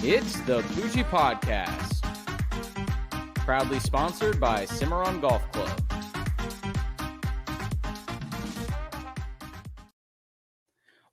It's the Poojie Podcast, proudly sponsored by Cimarron Golf Club.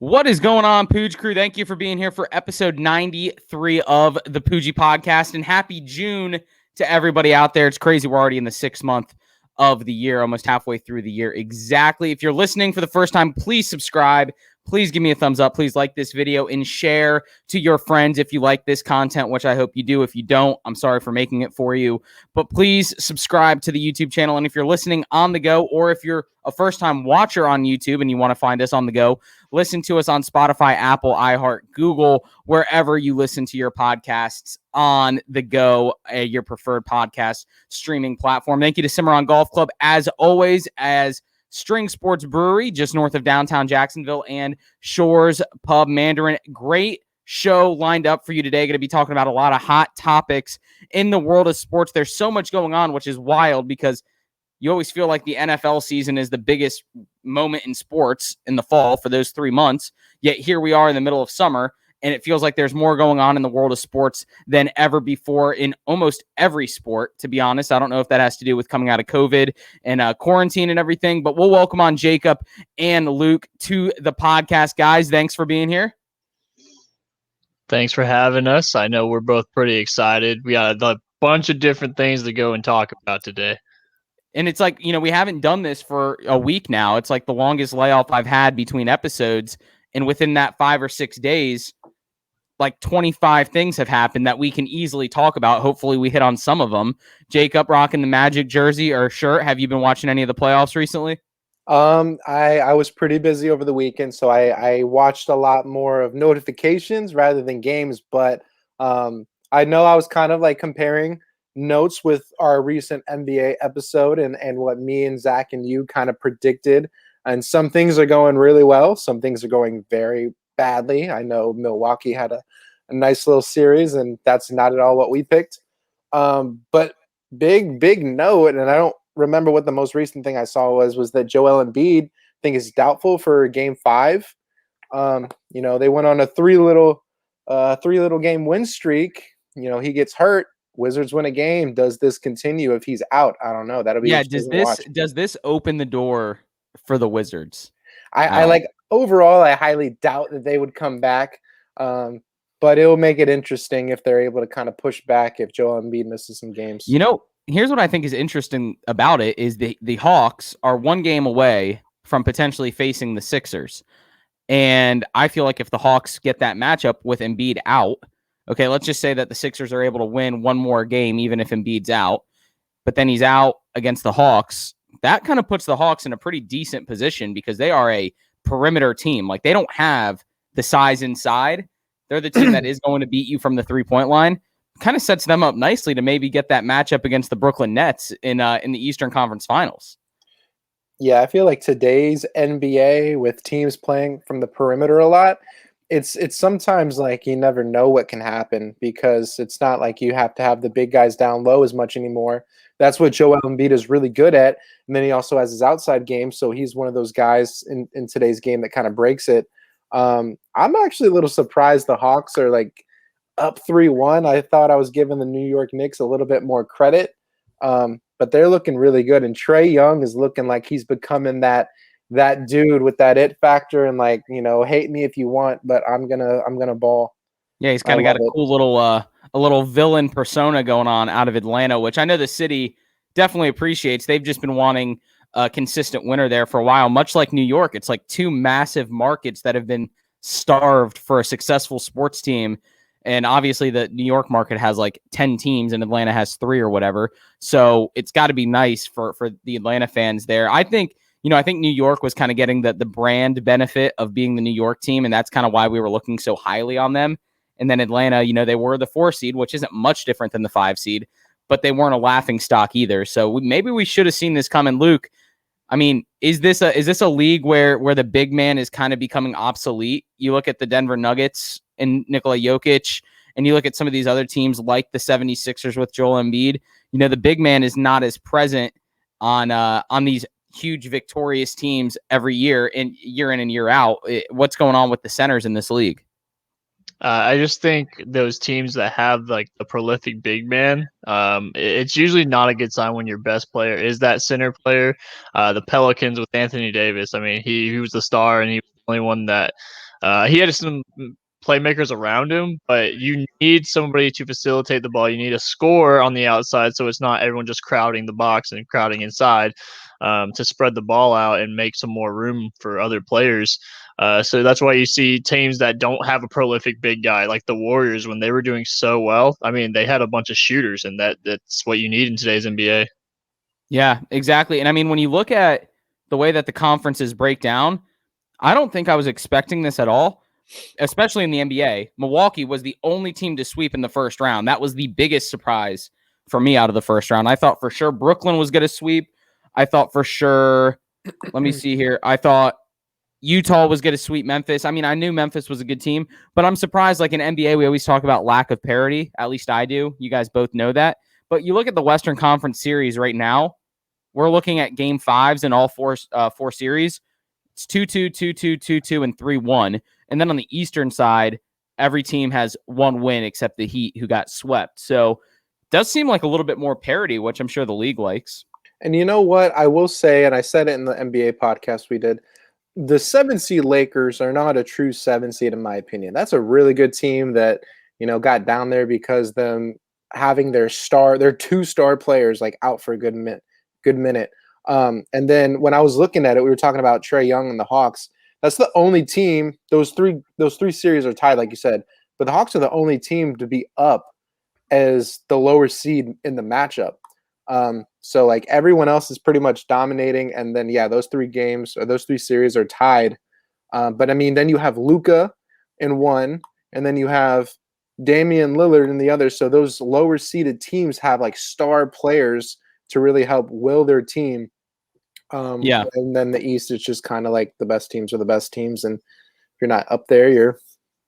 What is going on, Pooj crew? Thank you for being here for episode 93 of the Poojie Podcast, and happy June to everybody out there. It's crazy. We're already in the 6th month of the year, almost halfway through the year. Exactly. If you're listening for the first time, please subscribe. Please give me a thumbs up. Please like this video and share to your friends if you like this content, which I hope you do. If you don't, I'm sorry for making it for you. But please subscribe to the YouTube channel. And if you're listening on the go, or if you're a first-time watcher on YouTube and you want to find us on the go, listen to us on Spotify, Apple, iHeart, Google, wherever you listen to your podcasts on the go, your preferred podcast streaming platform. Thank you to Cimarron Golf Club, as always, as String Sports Brewery, just north of downtown Jacksonville, and Shores Pub Mandarin. Great show lined up for you today. Going to be talking about a lot of hot topics in the world of sports. There's so much going on, which is wild because you always feel like the NFL season is the biggest moment in sports in the fall for those 3 months. Yet here we are in the middle of summer, and it feels like there's more going on in the world of sports than ever before in almost every sport, to be honest. I don't know if that has to do with coming out of COVID and quarantine and everything, but we'll welcome on Jacob and Luke to the podcast. Guys, thanks for being here. Thanks for having us. I know we're both pretty excited. We got a bunch of different things to go and talk about today. And it's like, we haven't done this for a week now. It's like the longest layoff I've had between episodes. And within that 5 or 6 days, like 25 things have happened that we can easily talk about. Hopefully we hit on some of them. Jacob, rocking the Magic jersey or shirt. Have you been watching any of the playoffs recently? I was pretty busy over the weekend, so I watched a lot more of notifications rather than games. But I know I was kind of like comparing notes with our recent NBA episode and what me and Zach and you kind of predicted. And some things are going really well. Some things are going very badly. I know Milwaukee had a nice little series, and that's not at all what we picked. But big note, and I don't remember what the most recent thing I saw was that Joel Embiid, I think, is doubtful for Game 5. They went on a three little game win streak. He gets hurt. Wizards win a game. Does this continue if he's out? I don't know. That'll be does this open the door for the Wizards? I like overall. I highly doubt that they would come back, but it will make it interesting if they're able to kind of push back if Joel Embiid misses some games. Here's what I think is interesting about it is the Hawks are 1 game away from potentially facing the Sixers, and I feel like if the Hawks get that matchup with Embiid out. Okay, let's just say that the Sixers are able to win 1 more game, even if Embiid's out, but then he's out against the Hawks. That kind of puts the Hawks in a pretty decent position because they are a perimeter team. Like, they don't have the size inside. They're the team that is going to beat you from the 3-point line. Kind of sets them up nicely to maybe get that matchup against the Brooklyn Nets in the Eastern Conference Finals. Yeah, I feel like today's NBA with teams playing from the perimeter a lot, it's sometimes like you never know what can happen because it's not like you have to have the big guys down low as much anymore. That's what Joel Embiid is really good at. And then he also has his outside game. So he's one of those guys in today's game that kind of breaks it. I'm actually a little surprised the Hawks are like up 3-1. I thought I was giving the New York Knicks a little bit more credit. But they're looking really good. And Trae Young is looking like he's becoming that dude with that it factor and like, hate me if you want, but I'm gonna ball. Yeah, he's kind of got a cool little villain persona going on out of Atlanta, which I know the city definitely appreciates. They've just been wanting a consistent winner there for a while, much like New York. It's like 2 massive markets that have been starved for a successful sports team. And obviously the New York market has like 10 teams and Atlanta has 3 or whatever. So it's got to be nice for the Atlanta fans there. I think New York was kind of getting the brand benefit of being the New York team, and that's kind of why we were looking so highly on them. And then Atlanta, they were the 4 seed, which isn't much different than the 5 seed, but they weren't a laughing stock either. So maybe we should have seen this coming. Luke, I mean, is this a league where the big man is kind of becoming obsolete? You look at the Denver Nuggets and Nikola Jokic, and you look at some of these other teams like the 76ers with Joel Embiid, the big man is not as present on these huge victorious teams every year and year in and year out. What's going on with the centers in this league? I just think those teams that have like the prolific big man, it's usually not a good sign when your best player is that center player. The Pelicans with Anthony Davis, I mean, he was the star and he was the only one that he had some playmakers around him, but you need somebody to facilitate the ball. You need a scorer on the outside, so it's not everyone just crowding the box and crowding inside to spread the ball out and make some more room for other players. So that's why you see teams that don't have a prolific big guy, like the Warriors, when they were doing so well. I mean, they had a bunch of shooters, and that's what you need in today's NBA. Yeah, exactly. And I mean, when you look at the way that the conferences break down, I don't think I was expecting this at all, especially in the NBA. Milwaukee was the only team to sweep in the first round. That was the biggest surprise for me out of the first round. I thought for sure Brooklyn was going to sweep. I thought for sure, let me see here. I thought Utah was going to sweep Memphis. I mean, I knew Memphis was a good team, but I'm surprised. Like in NBA, we always talk about lack of parity. At least I do. You guys both know that. But you look at the Western Conference series right now, we're looking at game fives in all four series. It's 2-2, 2-2, 2-2, and 3-1. And then on the Eastern side, every team has one win except the Heat, who got swept. So it does seem like a little bit more parity, which I'm sure the league likes. And you know what? I will say, and I said it in the NBA podcast we did, the 7 seed Lakers are not a true 7 seed, in my opinion. That's a really good team that, got down there because them having their 2-star players like out for a good minute. And then when I was looking at it, we were talking about Trae Young and the Hawks. That's the only team. Those three series are tied, like you said, but the Hawks are the only team to be up as the lower seed in the matchup. So like everyone else is pretty much dominating, and then those 3 series are tied. But I mean, then you have Luka in one, and then you have Damian Lillard in the other. So those lower seeded teams have like star players to really help will their team. And then the East is just kind of like the best teams are the best teams, and if you're not up there, you're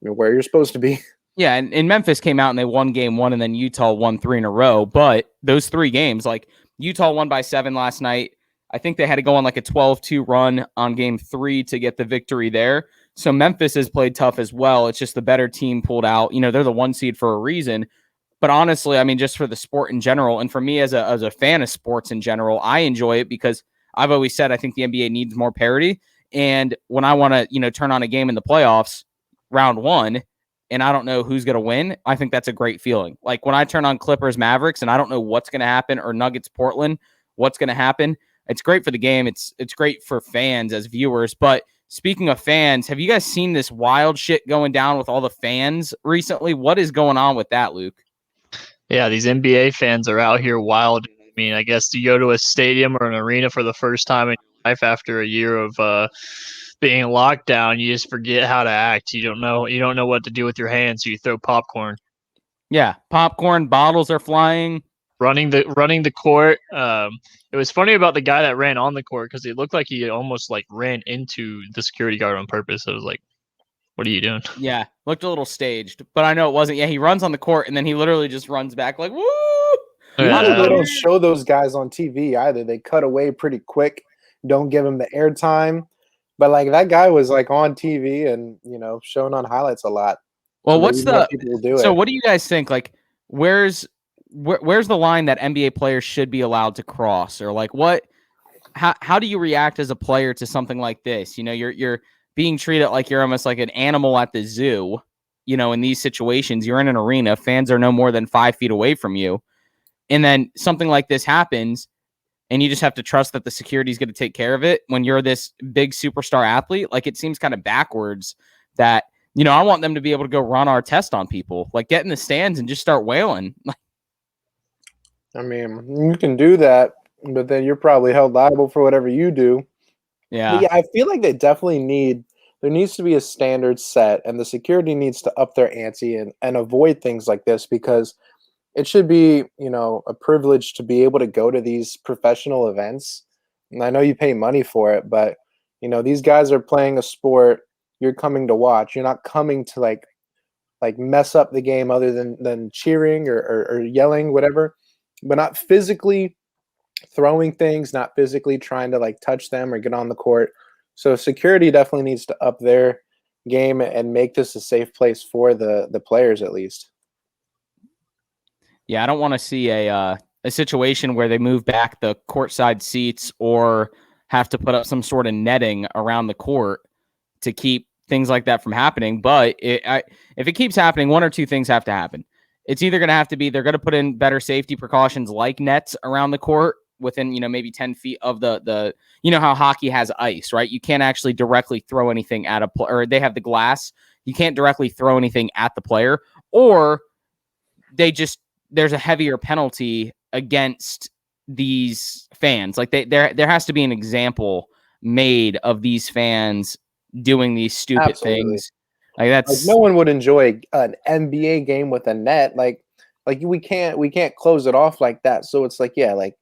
where you're supposed to be. Yeah, and Memphis came out and they won game 1, and then Utah won 3 in a row. But those 3 games, like Utah won by 7 last night. I think they had to go on like a 12-2 run on game 3 to get the victory there. So Memphis has played tough as well. It's just the better team pulled out. They're the 1 seed for a reason. But honestly, I mean, just for the sport in general, and for me as a fan of sports in general, I enjoy it because I've always said I think the NBA needs more parity. And when I want to, turn on a game in the playoffs, round 1, and I don't know who's going to win, I think that's a great feeling. Like when I turn on Clippers Mavericks and I don't know what's going to happen, or Nuggets Portland, what's going to happen. It's great for the game. It's great for fans as viewers. But speaking of fans, have you guys seen this wild shit going down with all the fans recently? What is going on with that, Luke? Yeah, these NBA fans are out here wild. I mean, I guess you go to a stadium or an arena for the first time in your life after a year of being locked down, you just forget how to act. You don't know what to do with your hands, so you throw popcorn. Yeah, popcorn, bottles are flying. Running the court. It was funny about the guy that ran on the court because it looked like he almost like ran into the security guard on purpose. I was like, what are you doing? Yeah, looked a little staged, but I know it wasn't. Yeah, he runs on the court and then he literally just runs back like, woo! Usually they don't show those guys on TV either. They cut away pretty quick. Don't give them the airtime. But like that guy was like on TV and shown on highlights a lot. Well, what do you guys think? Like, where's the line that NBA players should be allowed to cross, or like how do you react as a player to something like this? You're being treated like you're almost like an animal at the zoo. In these situations, you're in an arena, fans are no more than 5 feet away from you, and then something like this happens. And you just have to trust that the security is going to take care of it when you're this big superstar athlete. Like, it seems kind of backwards that, I want them to be able to go run our test on people. Like, get in the stands and just start wailing. I mean, you can do that, but then you're probably held liable for whatever you do. Yeah. But yeah, I feel like they definitely there needs to be a standard set, and the security needs to up their ante and avoid things like this, because it should be, a privilege to be able to go to these professional events. And I know you pay money for it, but, these guys are playing a sport you're coming to watch. You're not coming to like mess up the game other than cheering or yelling, whatever, but not physically throwing things, not physically trying to like touch them or get on the court. So security definitely needs to up their game and make this a safe place for the players at least. Yeah, I don't want to see a situation where they move back the courtside seats or have to put up some sort of netting around the court to keep things like that from happening. But if it keeps happening, one or two things have to happen. It's either going to have to be they're going to put in better safety precautions like nets around the court within, maybe 10 feet of the how hockey has ice, right? You can't actually directly throw anything at or they have the glass. You can't directly throw anything at the player, or there's a heavier penalty against these fans. Like there has to be an example made of these fans doing these stupid things. Like that's no one would enjoy an NBA game with a net. Like we can't close it off like that. So it's like, yeah, like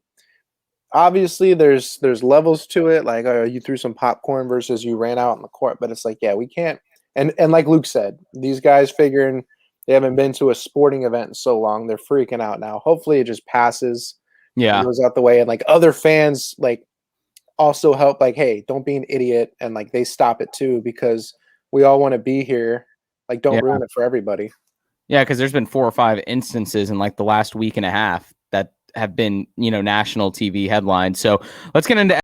obviously there's levels to it. Like, you threw some popcorn versus you ran out on the court, but it's like, yeah, we can't. And like Luke said, these guys figuring they haven't been to a sporting event in so long, they're freaking out now. Hopefully it just passes. Yeah, goes out the way, and like other fans like also help. Like, hey, don't be an idiot, and like they stop it too because we all want to be here. Like, don't ruin it for everybody. Yeah, because there's been 4 or 5 instances in like the last week and a half that have been national TV headlines. So let's get into